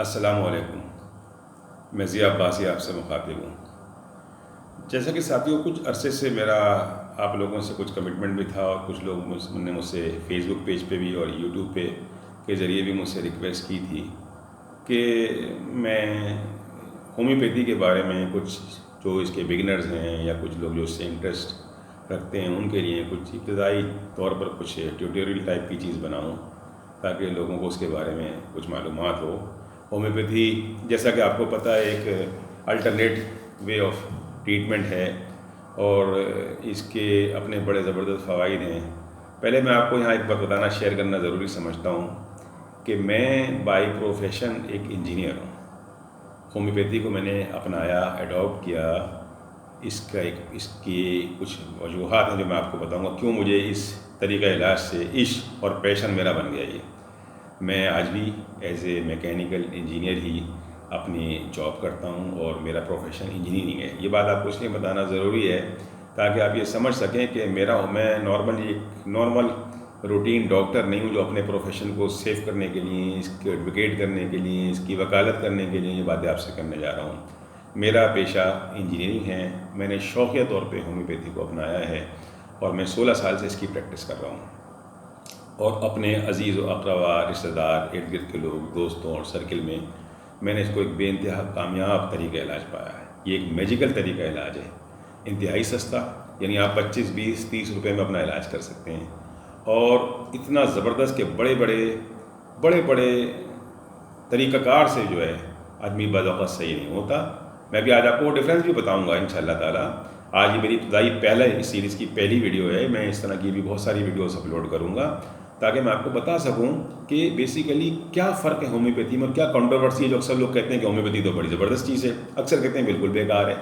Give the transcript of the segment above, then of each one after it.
السلام علیکم. میں ضیاء عباسی آپ سے مخاطب ہوں. جیسا کہ ساتھیوں کچھ عرصے سے میرا آپ لوگوں سے کچھ کمٹمنٹ بھی تھا اور کچھ لوگ نے مجھ سے فیس بک پیج پہ بھی اور یوٹیوب پہ کے ذریعے بھی مجھ سے ریکویسٹ کی تھی کہ میں ہومیوپیتھی کے بارے میں کچھ جو اس کے بگنرز ہیں یا کچھ لوگ جو اس سے انٹرسٹ رکھتے ہیں ان کے لیے کچھ ابتدائی طور پر کچھ ٹیوٹوریل ٹائپ کی چیز بناؤں تاکہ لوگوں کو اس کے بارے میں کچھ معلومات ہو. ہومیوپیتھی جیسا کہ آپ کو پتہ ہے ایک الٹرنیٹ وے آف ٹریٹمنٹ ہے اور اس کے اپنے بڑے زبردست فوائد ہیں. پہلے میں آپ کو یہاں ایک بات بتانا شیئر کرنا ضروری سمجھتا ہوں کہ میں بائی پروفیشن ایک انجینئر ہوں. ہومیوپیتھی کو میں نے اپنایا، ایڈاپٹ کیا. اس کی کچھ وجوہات ہیں جو میں آپ کو بتاؤں گا کیوں مجھے اس طریقہ علاج سے عشق اور پیشن میرا بن گیا. یہ میں آج بھی ایز اے میکینیکل انجینئر ہی اپنی جاب کرتا ہوں اور میرا پروفیشن انجینئرنگ ہے. یہ بات آپ کو اس لیے بتانا ضروری ہے تاکہ آپ یہ سمجھ سکیں کہ میں نارمل روٹین ڈاکٹر نہیں ہوں جو اپنے پروفیشن کو سیو کرنے کے لیے، اس کو ایڈوکیٹ کرنے کے لیے، اس کی وکالت کرنے کے لیے یہ باتیں آپ سے کرنے جا رہا ہوں. میرا پیشہ انجینئرنگ ہے. میں نے شوقیہ طور پہ ہومیوپیتھی کو اپنایا ہے اور میں 16 سال سے اس کی پریکٹس کر رہا ہوں اور اپنے عزیز و اقربا، رشتہ دار، ارد گرد کے لوگ، دوستوں اور سرکل میں نے اس کو ایک بے انتہا کامیاب طریقہ علاج پایا ہے. یہ ایک میجیکل طریقہ علاج ہے، انتہائی سستا، یعنی آپ 25 20 30 روپے میں اپنا علاج کر سکتے ہیں اور اتنا زبردست کہ بڑے بڑے طریقہ کار سے جو ہے آدمی بعض اوقات صحیح نہیں ہوتا. میں بھی آج آپ کو ڈفرینس بھی بتاؤں گا انشاءاللہ تعالیٰ. آج یہ میری ابتدائی اس سیریز کی پہلی ویڈیو ہے. میں اس طرح کی بھی بہت ساری ویڈیوز اپلوڈ کروں گا تاکہ میں آپ کو بتا سکوں کہ بیسیکلی کیا فرق ہے ہومیوپیتھی میں اور کیا کنٹروورسی ہے. جو اکثر لوگ کہتے ہیں کہ ہومیوپیتھی تو بڑی زبردست چیز ہے، اکثر کہتے ہیں بالکل بیکار ہے.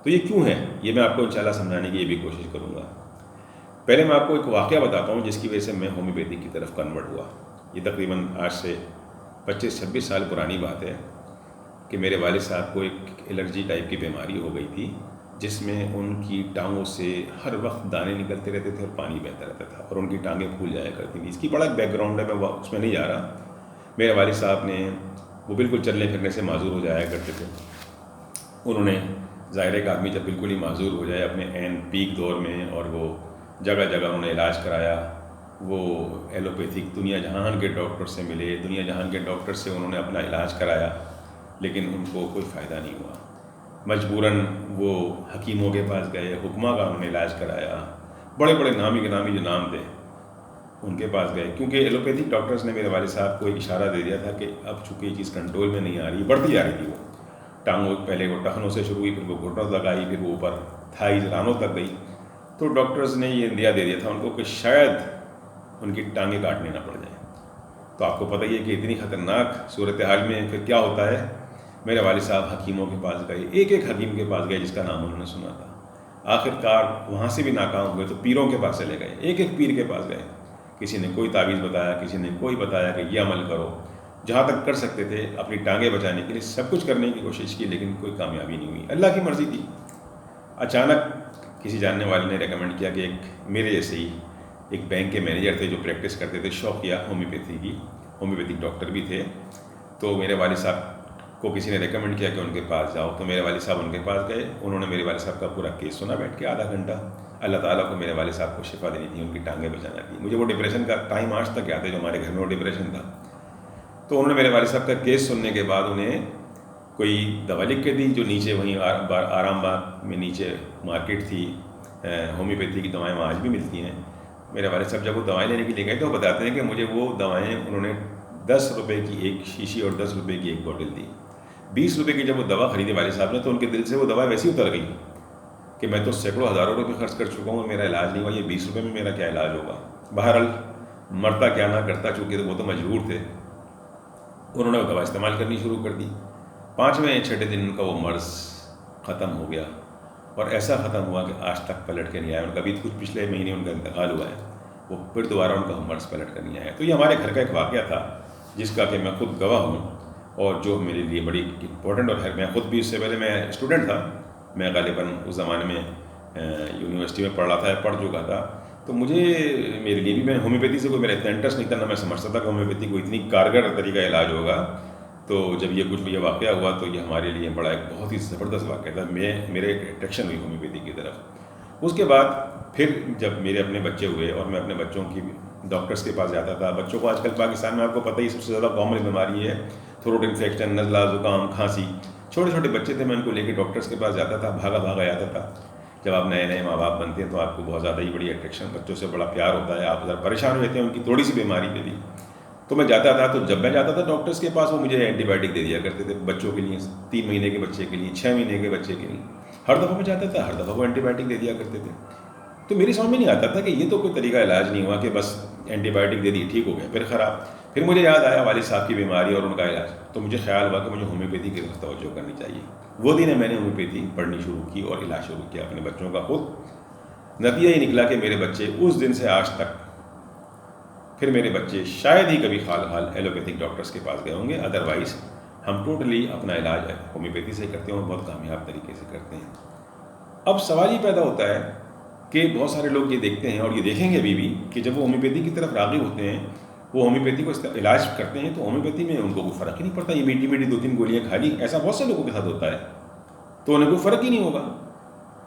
تو یہ کیوں ہے یہ میں آپ کو انشاءاللہ سمجھانے کی یہ بھی کوشش کروں گا. پہلے میں آپ کو ایک واقعہ بتاتا ہوں جس کی وجہ سے میں ہومیوپیتھی کی طرف کنورٹ ہوا. یہ تقریباً آج سے 25-26 سال پرانی بات ہے کہ میرے والد صاحب کو ایک الرجی ٹائپ کی بیماری ہو گئی تھی جس میں ان کی ٹانگوں سے ہر وقت دانے نکلتے رہتے تھے اور پانی بہتا رہتا تھا اور ان کی ٹانگیں پھول جایا کرتی تھیں. اس کی بڑا بیک گراؤنڈ ہے، میں اس میں نہیں جا رہا. میرے والد صاحب نے وہ بالکل چلنے پھرنے سے معذور ہو جایا کرتے تھے. انہوں نے ظاہر ایک آدمی جب بالکل ہی معذور ہو جائے اپنے عین پیک دور میں، اور وہ جگہ جگہ انہوں نے علاج کرایا. وہ ایلوپیتھک دنیا جہان کے ڈاکٹر سے ملے، دنیا جہان کے ڈاکٹر سے انہوں نے اپنا علاج کرایا لیکن ان کو کوئی فائدہ نہیں ہوا. مجبوراً وہ حکیموں کے پاس گئے، حکمہ کا انہوں نے علاج کرایا. بڑے بڑے نامی جو نام تھے ان کے پاس گئے کیونکہ ایلوپیتھک ڈاکٹرز نے میرے والد صاحب کو ایک اشارہ دے دیا تھا کہ اب چونکہ یہ چیز کنٹرول میں نہیں آ رہی، بڑھتی جا رہی تھی. وہ ٹانگوں پہلے وہ ٹخنوں سے شروع ہوئی، پھر وہ گھٹنوں تک آئی، پھر وہ اوپر تھائیز رانوں تک گئی. تو ڈاکٹرز نے یہ اندیا دے دیا تھا ان کو کہ شاید ان کی ٹانگیں کاٹنے نہ پڑ جائیں. تو آپ کو پتہ ہی ہے کہ اتنی خطرناک صورتحال میں پھر کیا ہوتا ہے. میرے والد صاحب حکیموں کے پاس گئے، ایک حکیم کے پاس گئے جس کا نام انہوں نے سنا تھا. آخر کار وہاں سے بھی ناکام ہوئے تو پیروں کے پاس چلے گئے، ایک پیر کے پاس گئے. کسی نے کوئی تعویذ بتایا، کسی نے کوئی بتایا کہ یہ عمل کرو. جہاں تک کر سکتے تھے اپنی ٹانگیں بچانے کے لیے سب کچھ کرنے کی کوشش کی لیکن کوئی کامیابی نہیں ہوئی. اللہ کی مرضی تھی. اچانک کسی جاننے والے نے ریکمنڈ کیا کہ ایک میرے جیسے ہی ایک بینک کے مینیجر تھے جو پریکٹس کرتے تھے شوقیہ ہومیوپیتھی کی، ہومیوپیتھک ڈاکٹر بھی تھے. تو میرے والد صاحب کو کسی نے ریکمنڈ کیا کہ ان کے پاس جاؤ. تو میرے والد صاحب ان کے پاس گئے. انہوں نے میرے والد صاحب کا پورا کیس سنا بیٹھ کے آدھا گھنٹہ. اللہ تعالیٰ کو میرے والد صاحب کو شفا دینی تھی، ان کی ٹانگیں بچانا تھی. مجھے وہ ڈپریشن کا ٹائم آج تک یاد ہے جو ہمارے گھر میں وہ ڈپریشن تھا. تو انہوں نے میرے والد صاحب کا کیس سننے کے بعد انہیں کوئی دوا لکھ کے دی جو نیچے وہیں آرام باغ میں نیچے مارکیٹ تھی، ہومیوپیتھی کی دوائیں وہاں آج بھی ملتی ہیں. میرے والد صاحب جب وہ دوائیں لینے کے لیے گئے تو وہ بتاتے ہیں کہ مجھے وہ دوائیں انہوں نے 10 روپے کی ایک شیشی اور 10 روپے کی ایک بوٹل دی. 20 روپے کی جب وہ دوا خریدی والد صاحب نے تو ان کے دل سے وہ دوا ویسی اتر گئی کہ میں تو سینکڑوں ہزاروں روپے خرچ کر چکا ہوں اور میرا علاج نہیں ہوا، یہ 20 روپے میں میرا کیا علاج ہوگا. بہرحال مرتا کیا نہ کرتا، چونکہ وہ تو مجبور تھے. انہوں نے وہ دوا استعمال کرنی شروع کر دی. 5ویں-6 دن ان کا وہ مرض ختم ہو گیا اور ایسا ختم ہوا کہ آج تک پلٹ کے نہیں آیا. ان کا بھی کچھ پچھلے مہینے ان کا انتقال ہوا ہے، وہ پھر دوبارہ ان کا مرض پلٹ کر نہیں آیا. تو یہ ہمارے گھر کا ایک واقعہ تھا جس کا کہ میں خود گواہ ہوں اور جو میرے لیے بڑی امپورٹنٹ. اور میں خود بھی اس سے پہلے میں اسٹوڈنٹ تھا. میں غالباً اس زمانے میں یونیورسٹی میں پڑھ رہا تھا، پڑھ چکا تھا. تو مجھے میرے لیے بھی، میں ہومیوپیتھی سے کوئی میرا اتنا انٹرسٹ نہیں تھا، نہ میں سمجھتا تھا کہ ہومیوپیتھی کو اتنی کارگر طریقہ علاج ہوگا. تو جب یہ واقعہ ہوا تو یہ ہمارے لیے بڑا ایک بہت ہی زبردست واقعہ تھا. میرے ایک اٹریکشن ہوئی ہومیوپیتھی کی طرف. اس کے بعد پھر جب میرے اپنے بچے ہوئے اور میں اپنے بچوں کی ڈاکٹرس کے پاس جاتا تھا. بچوں کو آج کل پاکستان میں آپ کو پتہ ہی سب سے زیادہ کامن بیماری ہے تھروٹ انفیکشن, نزلہ, زکام, کھانسی. چھوٹے چھوٹے بچے تھے, میں ان کو لے کے ڈاکٹرس کے پاس جاتا تھا, بھاگا بھاگا جاتا تھا. جب آپ نئے نئے ماں باپ بنتے ہیں تو آپ کو بہت زیادہ ہی بڑی اٹریکشن, بچوں سے بڑا پیار ہوتا ہے, آپ ذرا پریشان ہوتے ہیں ان کی تھوڑی سی بیماری پہ بھی. تو میں جاتا تھا, تو جب میں جاتا تھا ڈاکٹرس کے پاس وہ مجھے اینٹی بایوٹک دے دیا کرتے تھے بچوں کے لیے, 3 مہینے کے بچے کے لیے, 6 مہینے کے بچے کے لیے. ہر دفعہ میں جاتا تھا, ہر دفعہ وہ اینٹی بایوٹک دے دیا کرتے تھے. تو میری سمجھ میں نہیں آتا تھا کہ یہ تو کوئی طریقہ علاج نہیں ہوا کہ بس اینٹی بایوٹک دے دی ٹھیک ہو گیا, پھر خراب. پھر مجھے یاد آیا والد صاحب کی بیماری اور ان کا علاج, تو مجھے خیال ہوا کہ مجھے ہومیوپیتھی کی طرف توجہ کرنی چاہیے. وہ دن میں نے ہومیوپیتھی پڑھنی شروع کی اور علاج شروع کیا اپنے بچوں کا خود. نتیجہ یہ نکلا کہ میرے بچے اس دن سے آج تک, پھر میرے بچے شاید ہی کبھی حال ایلوپیتھک ڈاکٹرس کے پاس گئے ہوں گے, ادروائز ہم ٹوٹلی اپنا علاج ہومیوپیتھی سے کرتے ہیں اور بہت کامیاب طریقے سے کرتے ہیں. اب سوال یہ پیدا ہوتا ہے کہ بہت سارے لوگ یہ دیکھتے ہیں اور یہ دیکھیں گے ابھی بھی کہ جب وہ ہومیوپیتھی کی طرف راغب ہوتے ہیں, وہ ہومیوپیتھی کو علاج کرتے ہیں, تو ہومیوپیتھی میں ان کو کوئی فرق ہی نہیں پڑتا. یہ میٹھی میٹھی 2-3 گولیاں کھا لی, ایسا بہت سے لوگوں کے ساتھ ہوتا ہے, تو انہیں کوئی فرق ہی نہیں ہوگا.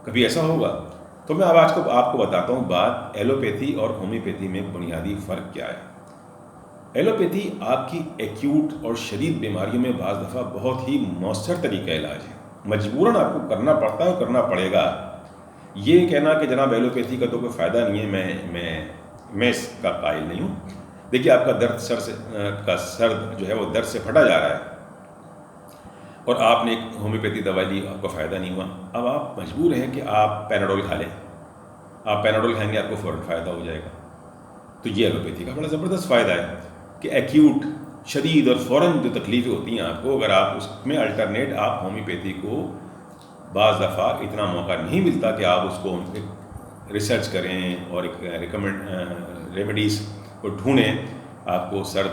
کبھی ایسا ہوگا. تو میں اب آج آپ کو بتاتا ہوں بات ایلوپیتھی اور ہومیوپیتھی میں بنیادی فرق کیا ہے. ایلوپیتھی آپ کی ایکیوٹ اور شدید بیماریوں میں بعض دفعہ بہت ہی مؤثر طریقہ علاج ہے, مجبوراً آپ کو کرنا پڑتا ہے اور کرنا پڑے گا. یہ کہنا کہ جناب ایلوپیتھی کا تو کوئی فائدہ نہیں ہے, میں اس کا قائل نہیں ہوں. دیکھیے آپ کا درد سر جو ہے وہ درد سے پھٹا جا رہا ہے اور آپ نے ایک ہومیوپیتھی دوا لی, آپ کو فائدہ نہیں ہوا. اب آپ مجبور ہیں کہ آپ پیناڈول کھا لیں. آپ پیناڈول کھائیں گے آپ کو فوراً فائدہ ہو جائے گا. تو یہ ایلوپیتھی کا بڑا زبردست فائدہ ہے کہ ایکیوٹ شدید اور فوراً جو تکلیفیں ہوتی ہیں آپ کو, اگر آپ اس میں الٹرنیٹ آپ ہومیوپیتھی کو, بعض دفعہ اتنا موقع نہیں ملتا کہ آپ اس کو ریسرچ کریں اور ایک ریمیڈیز کو ڈھونڈیں. آپ کو سر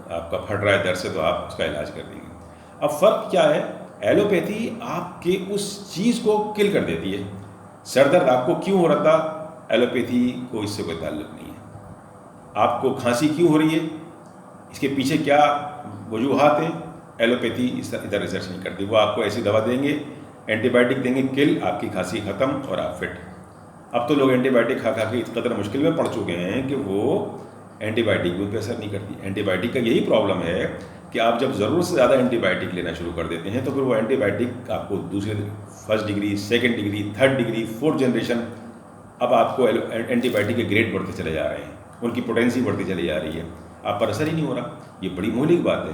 آپ کا پھٹ رہا ہے درد سے, تو آپ اس کا علاج کر دیں گے. اب فرق کیا ہے, ایلوپیتھی آپ کے اس چیز کو کل کر دیتی ہے. سر درد آپ کو کیوں ہو رہا تھا, ایلوپیتھی کو اس سے کوئی تعلق نہیں ہے. آپ کو کھانسی کیوں ہو رہی ہے, اس کے پیچھے کیا وجوہات ہیں, ایلوپیتھی ادھر ریسرچ نہیں کرتی. وہ آپ کو ایسی دوا دیں گے, اینٹی بایوٹک دیں گے, کل, آپ کی کھانسی ختم اور آپ فٹ. اب تو لوگ اینٹی بایوٹک کھا کھا کے اس قدر مشکل میں پڑ چکے ہیں کہ وہ اینٹی بایوٹک بھی ان پہ اثر نہیں کرتی. اینٹی بایوٹک کا یہی پرابلم ہے کہ آپ جب ضرورت سے زیادہ اینٹی بایوٹک لینا شروع کر دیتے ہیں تو پھر وہ اینٹی بایوٹک آپ کو first degree, second degree, third degree, 4th generation, اب آپ کو اینٹی بایوٹک کے گریڈ بڑھتے چلے جا رہے ہیں, ان کی پوٹینسی بڑھتی چلی جا رہی ہے, آپ پر اثر ہی نہیں ہو رہا. یہ بڑی مہلک بات ہے.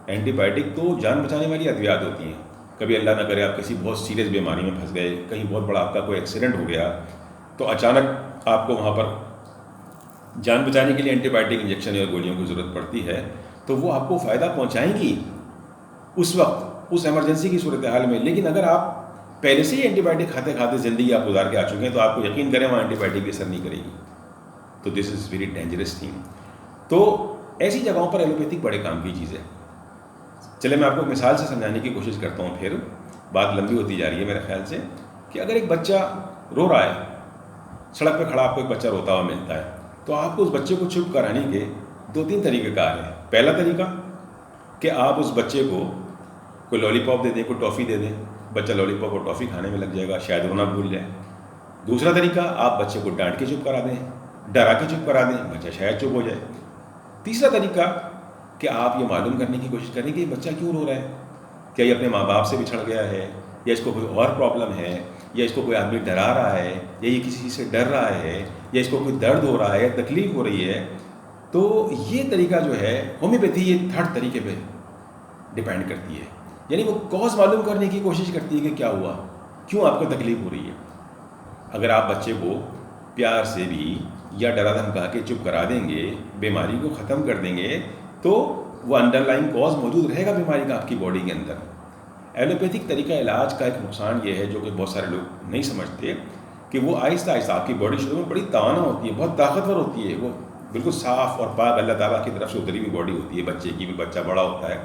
اینٹی بایوٹک تو جان بچانے والی ادویات ہوتی ہیں. کبھی اللہ نہ کرے آپ کسی بہت سیریس بیماری میں پھنس گئے, کہیں بہت بڑا آپ کا کوئی ایکسیڈنٹ ہو گیا, تو اچانک آپ کو وہاں پر جان بچانے کے لیے اینٹی بایوٹک انجیکشن یا گولیوں کی ضرورت پڑتی ہے, تو وہ آپ کو فائدہ پہنچائیں گی اس وقت, اس ایمرجنسی کی صورتحال میں. لیکن اگر آپ پہلے سے ہی اینٹی بایوٹک کھاتے کھاتے زندگی آپ گزار کے آ چکے ہیں, تو آپ کو یقین کریں وہاں اینٹی بایوٹک کی اثر نہیں کرے گی. تو دس از ویری ڈینجرس تھنگ. تو ایسی جگہوں پر ایلوپیتھک بڑے کام کی چیز ہے. چلے میں آپ کو ایک مثال سے سمجھانے کی کوشش کرتا ہوں, پھر بات لمبی ہوتی جا رہی ہے میرے خیال سے, کہ اگر ایک بچہ رو رہا ہے, سڑک پہ کھڑا آپ کو ایک بچہ روتا ہوا ملتا ہے, تو آپ کو اس بچے کو چپ کرانے کے 2-3 طریقے کار ہیں. پہلا طریقہ کہ آپ اس بچے کو کوئی لالی پاپ دے دیں, کوئی ٹافی دے دیں, بچہ لالی پاپ اور ٹافی کھانے میں لگ جائے گا, شاید رونا بھول جائے. دوسرا طریقہ, آپ بچے کو ڈانٹ کے چپ کرا دیں, ڈرا کے چپ کرا دیں, بچہ شاید چپ ہو جائے. تیسرا طریقہ کہ آپ یہ معلوم کرنے کی کوشش کریں کہ یہ بچہ کیوں رو رہا ہے, کیا یہ اپنے ماں باپ سے بچھڑ گیا ہے, یا اس کو کوئی اور پرابلم ہے, یا اس کو کوئی آدمی ڈرا رہا ہے, یا یہ کسی چیز سے ڈر رہا ہے, یا اس کو کوئی درد ہو رہا ہے, تکلیف ہو رہی ہے. تو یہ طریقہ جو ہے ہومیوپیتھی یہ 3rd طریقے پہ ڈپینڈ کرتی ہے. یعنی وہ کاز معلوم کرنے کی کوشش کرتی ہے کہ کیا ہوا, کیوں آپ کو تکلیف ہو رہی ہے. اگر آپ بچے کو پیار سے بھی یا ڈرا دھمکا کے چپ کرا دیں گے, بیماری کو ختم کر دیں گے, تو وہ انڈر لائن کاز موجود رہے گا بیماری کا آپ کی باڈی کے اندر. ایلوپیتھک طریقہ علاج کا ایک نقصان یہ ہے, جو کہ بہت سارے لوگ نہیں سمجھتے, کہ وہ آہستہ آہستہ آپ کی باڈی شروع میں بڑی توانا ہوتی ہے, بہت طاقتور ہوتی ہے, وہ بالکل صاف اور پاک اللہ تعالیٰ کی طرف سے اتری ہوئی باڈی ہوتی ہے بچے کی بھی. بچہ بڑا ہوتا ہے,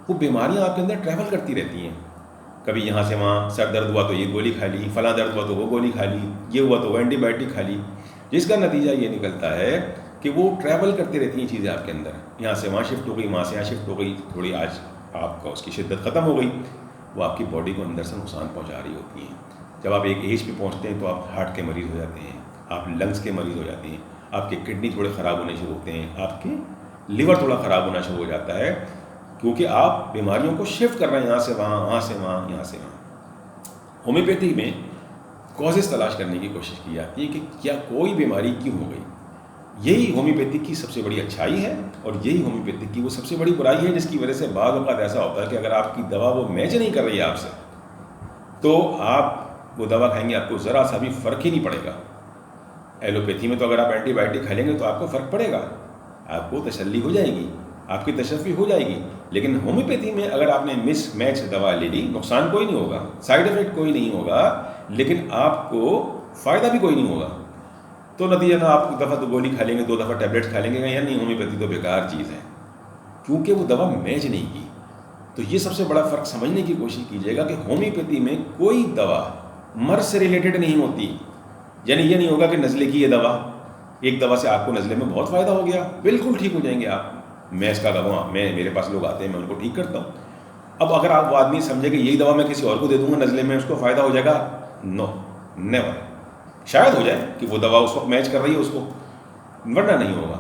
وہ بیماریاں آپ کے اندر ٹریول کرتی رہتی ہیں. کبھی یہاں سے وہاں سر درد ہوا تو یہ گولی کھا لی, فلاں درد ہوا تو وہ گولی کھا لی, یہ ہوا تو وہ اینٹی بایوٹک کھا لی, جس کا نتیجہ یہ نکلتا ہے کہ وہ ٹریول کرتی رہتی ہیں چیزیں آپ کے اندر. یہاں سے وہاں شفٹ ہو گئی, وہاں سے یہاں شفٹ ہو گئی, تھوڑی آج آپ کا اس کی شدت ختم ہو گئی، وہ آپ کی باڈی کو اندر سے نقصان پہنچا رہی ہوتی ہیں. جب آپ ایک ایج پہ پہنچتے ہیں تو آپ ہارٹ کے مریض ہو جاتے ہیں، آپ لنگس کے مریض ہو جاتے ہیں، آپ کے کڈنی تھوڑے خراب ہونے شروع ہوتے ہیں، آپ کے لیور تھوڑا خراب ہونا شروع ہو جاتا ہے، کیونکہ آپ بیماریوں کو شفٹ کر رہے ہیں یہاں سے وہاں، وہاں سے وہاں، یہاں سے وہاں. ہومیوپیتھی میں کازز تلاش کرنے کی کوشش کی جاتی ہے کہ کیا کوئی بیماری کیوں ہو گئی. یہی ہومیوپیتھی کی سب سے بڑی اچھائی ہے، اور یہی ہومیوپیتھی کی وہ سب سے بڑی برائی ہے جس کی وجہ سے بعض اوقات ایسا ہوتا ہے کہ اگر آپ کی دوا وہ میچ نہیں کر رہی ہے آپ سے، تو آپ وہ دوا کھائیں گے آپ کو ذرا سا بھی فرق ہی نہیں پڑے گا. ایلوپیتھی میں تو اگر آپ اینٹی بائیوٹک کھا لیں گے تو آپ کو فرق پڑے گا، آپ کو تسلی ہو جائے گی، آپ کی تشفی ہو جائے گی. لیکن ہومیوپیتھی میں اگر آپ نے مس میچ دوا لے لی، نقصان کوئی نہیں ہوگا، سائڈ افیکٹ کوئی نہیں ہوگا، لیکن آپ کو فائدہ بھی کوئی نہیں ہوگا. تو نتیجہ نہ آپ ایک دفعہ تو گولی کھا لیں گے، 2 دفعہ ٹیبلٹس کھا لیں گے، یا نہیں ہومیوپیتھی تو بیکار چیز ہے، کیونکہ وہ دوا میچ نہیں کی. تو یہ سب سے بڑا فرق سمجھنے کی کوشش کیجیے گا کہ ہومیوپیتھی میں کوئی دوا مرض سے ریلیٹڈ نہیں ہوتی. یعنی یہ نہیں ہوگا کہ نزلے کی یہ دوا، ایک دوا سے آپ کو نزلے میں بہت فائدہ ہو گیا، بالکل ٹھیک ہو جائیں گے آپ. میں اس کا دوا، میرے پاس لوگ آتے ہیں، میں ان کو ٹھیک کرتا ہوں. اب اگر آپ وہ آدمی سمجھے کہ یہی دوا میں کسی اور کو دے دوں گا نزلے میں اس کو فائدہ ہو جائے گا، نو نیور. شاید ہو جائے کہ وہ دوا اس وقت میچ کر رہی ہے اس کو، ورنہ نہیں ہوگا.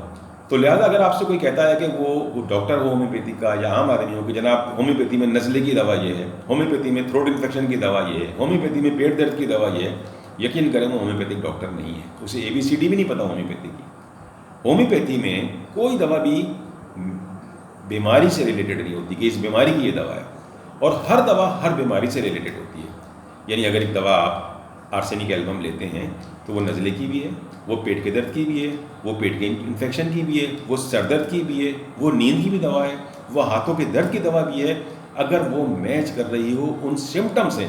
تو لہٰذا اگر آپ سے کوئی کہتا ہے کہ وہ ڈاکٹر ہو ہومیوپیتھی کا یا عام آدمی ہو کہ جناب ہومیوپیتھی میں نزلے کی دوا یہ ہے، ہومیوپیتھی میں تھروٹ انفیکشن کی دوا یہ ہے، ہومیوپیتھی میں پیٹ درد کی دوا یہ ہے، یقین کریں وہ ہومیوپیتھک ڈاکٹر نہیں ہے، اسے ABCD بھی نہیں پتہ ہومیوپیتھی کی. ہومیوپیتھی میں کوئی دوا بھی بیماری سے ریلیٹڈ نہیں ہوتی کہ اس بیماری کی یہ دوا ہے، اور ہر دوا ہر بیماری سے ریلیٹڈ ہوتی ہے. یعنی اگر ایک دوا آپ آرسینک ایلبم لیتے ہیں تو وہ نزلے کی بھی ہے، وہ پیٹ کے درد کی بھی ہے، وہ پیٹ کے انفیکشن کی بھی ہے، وہ سر درد کی بھی ہے، وہ نیند کی بھی دوا ہے، وہ ہاتھوں کے درد کی دوا بھی ہے، اگر وہ میچ کر رہی ہو ان سمٹم سے.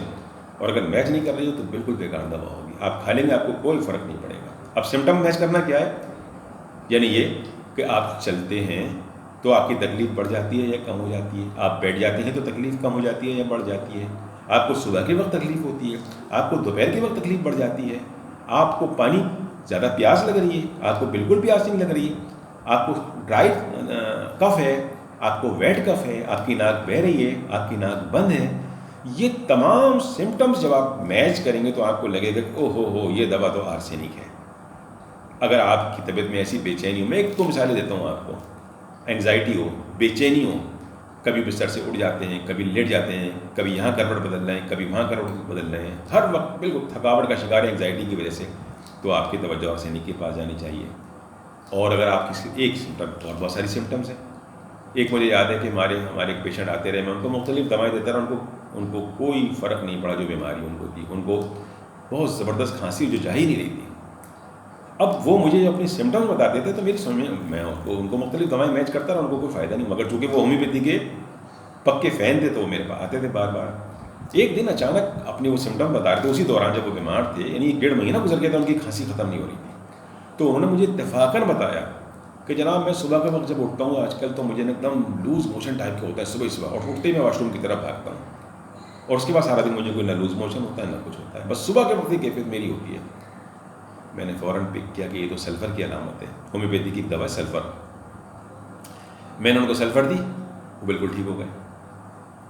اور اگر میچ نہیں کر رہی ہو تو بالکل بیکار دوا ہوگی، آپ کھا لیں گے آپ کو کوئی فرق نہیں پڑے گا. اب سمٹم میچ کرنا کیا ہے؟ یعنی یہ کہ آپ چلتے ہیں تو آپ کی تکلیف بڑھ جاتی ہے یا کم ہو جاتی ہے، آپ بیٹھ جاتے ہیں تو تکلیف کم ہو جاتی ہے یا بڑھ جاتی ہے، آپ کو صبح کے وقت تکلیف ہوتی ہے، آپ کو دوپہر کے وقت تکلیف بڑھ جاتی ہے، آپ کو پانی زیادہ پیاس لگ رہی ہے، آپ کو بالکل پیاس نہیں لگ رہی ہے، آپ کو ڈرائی کف ہے، آپ کو ویٹ کف ہے، آپ کی ناک بہہ رہی ہے، آپ کی ناک بند ہے. یہ تمام سمٹمز جب آپ میچ کریں گے تو آپ کو لگے گا کہ او ہو یہ دوا تو آرسینک ہے. اگر آپ کی طبیعت میں ایسی بے چینی ہو، میں ایک 2 مثالیں دیتا ہوں آپ کو، انگزائٹی ہو، بے چینی ہو، کبھی بستر سے اٹھ جاتے ہیں، کبھی لیٹ جاتے ہیں، کبھی یہاں کروٹ بدل رہے ہیں، کبھی وہاں کروٹ بدل رہے ہیں، ہر وقت بالکل تھکاوٹ کا شکار ہے انگزائٹی کی وجہ سے، تو آپ کی توجہ آرسینک کے پاس جانی چاہیے. اور اگر آپ کسی ایک سمٹم، اور بہت ساری سمٹمس ہیں، ایک مجھے یاد ہے کہ ہمارے ایک پیشنٹ آتے رہے، میں ان کو مختلف دوائیں دیتا رہا، ان کو کوئی فرق نہیں پڑا جو بیماری ان کو تھی. ان کو بہت زبردست کھانسی جو جا ہی نہیں رہی تھی. اب وہ مجھے اپنی سمٹمز بتاتے تھے تو میری سمجھ میں ان کو مختلف دوائیں میچ کرتا رہا، ان کو کوئی فائدہ نہیں، مگر چونکہ وہ ہومیوپیتھی کے پکے فین تھے تو وہ میرے پاس آتے تھے بار بار. ایک دن اچانک اپنے وہ سمٹم بتا رہے تھے اسی دوران جب وہ بیمار تھے، یعنی 1.5 مہینہ گزر گیا تھا ان کی کھانسی ختم نہیں ہو رہی تھی. تو انہوں نے مجھے اتفاقاً بتایا کہ جناب میں صبح کے وقت جب اٹھتا ہوں آج کل تو مجھے ایک دم لوز موشن ٹائپ کا ہوتا ہے صبح، اور اٹھتے ہی میں واش روم کی طرف بھاگتا ہوں، اور اس کے بعد سارا دن مجھے کوئی نہ لوز موشن ہوتا ہے نہ کچھ ہوتا ہے، بس صبح کے وقت کی کیفیت میری ہوتی ہے. میں نے فوراً پک کیا کہ یہ تو سلفر کی علامت ہے، ہومیوپیتھی کی دوا سلفر. میں نے ان کو سلفر دی، وہ بالکل ٹھیک ہو گئے.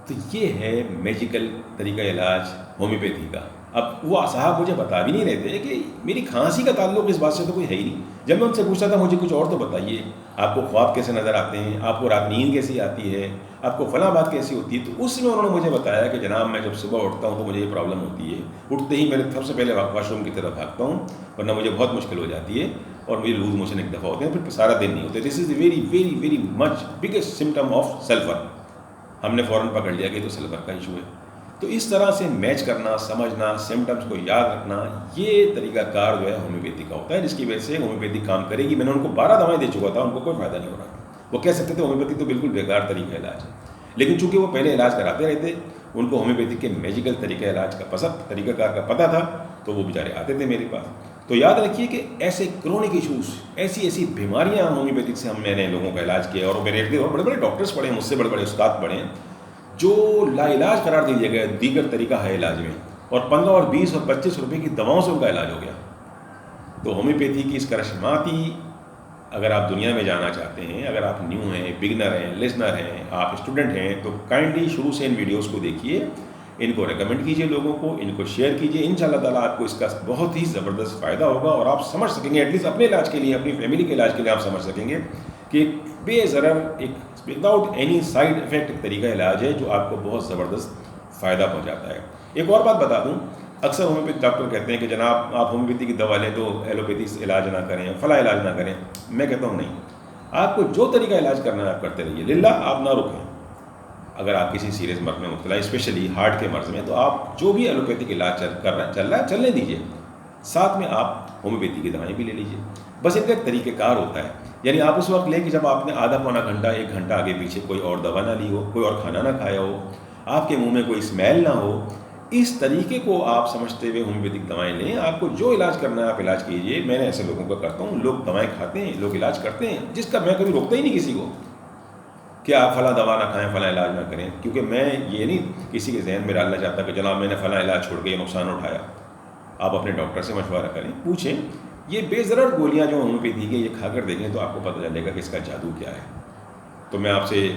تو یہ ہے میجیکل طریقہ علاج ہومیوپیتھی کا. اب وہ صاحب مجھے بتا بھی نہیں رہے تھے کہ میری کھانسی کا تعلق اس بات سے تو کوئی ہے ہی نہیں. جب میں ان سے پوچھتا تھا مجھے کچھ اور تو بتائیے، آپ کو خواب کیسے نظر آتے ہیں، آپ کو رات نیند کیسی آتی ہے، آپ کو فلاں بات کیسی ہوتی ہے، تو اس میں انہوں نے مجھے بتایا کہ جناب میں جب صبح اٹھتا ہوں تو مجھے یہ پرابلم ہوتی ہے، اٹھتے ہی میں سب سے پہلے واش روم کی طرف بھاگتا ہوں، ورنہ مجھے بہت مشکل ہو جاتی ہے، اور مجھے لوز موشن ایک دفعہ ہوتے ہیں پھر سارا دن نہیں ہوتے. This is very very very much biggest symptom of sulphur. ہم نے فوراً پکڑ لیا کہ تو سلفر کا ایشو ہے. تو اس طرح سے میچ کرنا، سمجھنا، سمٹمز کو یاد رکھنا، یہ طریقہ کار جو ہے ہومیوپیتھی کا ہوتا ہے، جس کی وجہ سے ہومیوپیتھی کام کرے گی. میں نے ان کو 12 دوائیں دے چکا تھا، ان کو کوئی فائدہ نہیں ہو رہا تھا. وہ کہہ سکتے تھے ہومیوپیتھی تو بالکل بیکار طریقہ علاج ہے، لیکن چونکہ وہ پہلے علاج کراتے رہتے، ان کو ہومیوپیتھی کے میجیکل طریقہ علاج کا طریقہ کار کا پتہ تھا، تو وہ بیچارے آتے تھے میرے پاس. تو یاد رکھیے کہ ایسے کرونک ایشوز، ایسی بیماریاں ہومیوپیتھک سے میں نے لوگوں کا علاج کیا، اور میرے اور بڑے بڑے ڈاکٹرز پڑھے ہیں مجھ سے، بڑے بڑے استاد پڑھے ہیں جو لا علاج قرار دے دیا گیا دیگر طریقہ ہے علاج میں، اور 15 اور 20 اور 25 روپے کی دواؤں سے ان کا علاج ہو گیا. تو ہومیوپیتھی کی اس کرشماتی اگر آپ دنیا میں جانا چاہتے ہیں، اگر آپ نیو ہیں، بگنر ہیں، لسنر ہیں، آپ اسٹوڈنٹ ہیں، تو کائنڈلی شروع سے ان ویڈیوز کو دیکھیے، ان کو ریکمنڈ کیجیے لوگوں کو، ان کو شیئر کیجیے. انشاءاللہ تعالیٰ آپ کو اس کا بہت ہی زبردست فائدہ ہوگا اور آپ سمجھ سکیں گے، ایٹ لیسٹ اپنے علاج کے لیے، اپنی فیملی کے علاج کے لیے آپ سمجھ سکیں گے کہ بے ضرر ایک وداؤٹ اینی سائڈ افیکٹ ایک طریقہ علاج ہے جو آپ کو بہت زبردست فائدہ پہنچاتا ہے. ایک اور بات بتا دوں، اکثر ہومیوپیتھ ڈاکٹر کہتے ہیں کہ جناب آپ ہومیوپیتھی کی دوا لیں تو ایلوپیتھی سے علاج نہ کریں، فلاں علاج نہ کریں. میں کہتا ہوں نہیں، آپ کو جو طریقہ علاج کرنا ہے آپ کرتے رہیے، للہ آپ نہ رکیں. اگر آپ کسی سیریس مرض میں مبتلا ہیں، اسپیشلی ہارٹ کے مرض میں، تو آپ جو بھی ایلوپیتھک علاج چل رہا ہے چلنے دیجیے، ساتھ میں آپ ہومیوپیتھی کی دوائیں بھی لے لیجیے. بس ان کا ایک طریقہ کار ہوتا ہے، یعنی آپ اس وقت لیں کہ جب آپ نے آدھا پونا گھنٹہ 1 گھنٹہ آگے پیچھے کوئی اور دوا نہ لی ہو، کوئی اور کھانا نہ کھایا ہو، آپ کے منہ میں کوئی اسمیل نہ ہو. اس طریقے کو آپ سمجھتے ہوئے ہومیوپیتھک دوائیں لیں. آپ کو جو علاج کرنا ہے آپ علاج کیجیے. میں نے ایسے لوگوں کا کرتا ہوں، لوگ دوائیں کھاتے ہیں، لوگ علاج کرتے ہیں، جس کا میں کبھی روکتا ہی نہیں کسی کو کہ آپ فلاں دوا نہ کھائیں، فلاں علاج نہ کریں، کیونکہ میں یہ نہیں کسی کے ذہن میں ڈالنا چاہتا کہ جناب میں نے فلاں علاج چھوڑ کے یہ نقصان اٹھایا. آپ اپنے ڈاکٹر سے مشورہ کریں، پوچھیں. یہ بے ضرر گولیاں جو ہومیوپیتھی کی یہ کھا کر دیکھیں تو آپ کو پتہ چلے گا کہ اس کا جادو کیا ہے. تو میں آپ سے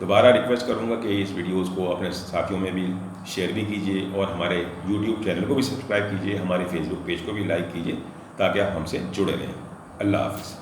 دوبارہ ریکویسٹ کروں گا کہ اس ویڈیوز کو اپنے ساتھیوں میں بھی شیئر بھی کیجیے اور ہمارے یوٹیوب چینل کو بھی سبسکرائب کیجیے، ہمارے فیس بک پیج کو بھی لائک کیجیے تاکہ آپ ہم سے جڑے رہیں. اللہ حافظ.